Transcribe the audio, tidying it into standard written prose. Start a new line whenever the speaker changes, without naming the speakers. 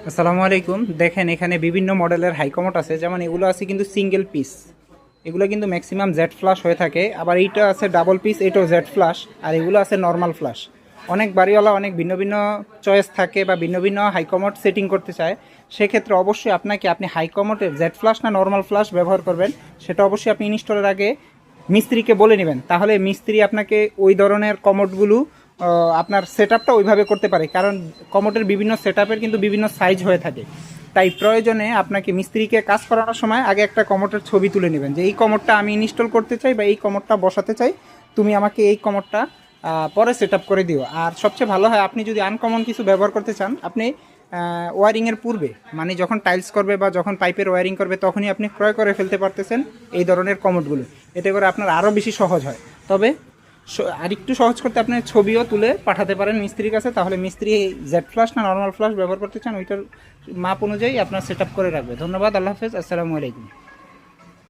আসসালামু আলাইকুম। দেখেন এখানে বিভিন্ন মডেলের হাইকমোড আছে, যেমন এগুলো আছে কিন্তু সিঙ্গেল পিস, এগুলো কিন্তু ম্যাক্সিমাম জেড ফ্লাশ হয়ে থাকে। আবার এইটা আছে ডাবল পিস, এটাও জেড ফ্লাশ, আর এগুলো আছে নর্মাল ফ্লাশ। অনেক বাড়িওয়ালা অনেক ভিন্ন ভিন্ন চয়েস থাকে বা ভিন্ন ভিন্ন হাইকমোড সেটিং করতে চায়। সেক্ষেত্রে অবশ্যই আপনি হাইকমোডের জেড ফ্লাশ না নর্মাল ফ্লাশ ব্যবহার করবেন, সেটা অবশ্যই আপনি ইনস্টলের আগে মিস্ত্রিকে বলে নেবেন। তাহলে মিস্ত্রি আপনাকে ওই ধরনের কমোডগুলো আপনার সেট আপটা ওইভাবে করতে পারে, কারণ কমোডের বিভিন্ন সেট আপের কিন্তু বিভিন্ন সাইজ হয়ে থাকে। তাই প্রয়োজনে আপনাকে মিস্ত্রিকে কাজ করানোর সময় আগে একটা কমোডের ছবি তুলে নেবেন, যে এই কমোডটা আমি ইনস্টল করতে চাই বা এই কমোডটা বসাতে চাই, তুমি আমাকে এই কমোডটা পরে সেট আপ করে দিও। আর সবচেয়ে ভালো হয় আপনি যদি আনকমন কিছু ব্যবহার করতে চান, আপনি ওয়ারিংয়ের পূর্বে, মানে যখন টাইলস করবে বা যখন পাইপের ওয়ারিং করবে, তখনই আপনি ক্রয় করে ফেলতে পারতেছেন এই ধরনের কমোডগুলো। এতে করে আপনার আরও বেশি সহজ হয়। তবে আরেকটু সহজ করতে আপনি ছবিও তুলে পাঠাতে পারেন মিস্ত্রির কাছে, তাহলে মিস্ত্রি জেড ফ্লাশ না নর্মাল ফ্লাশ ব্যবহার করতে চান ওইটার মাপ অনুযায়ী আপনার সেট আপ করে রাখবে। ধন্যবাদ, আল্লাহ হাফেজ, আসসালামু আলাইকুম।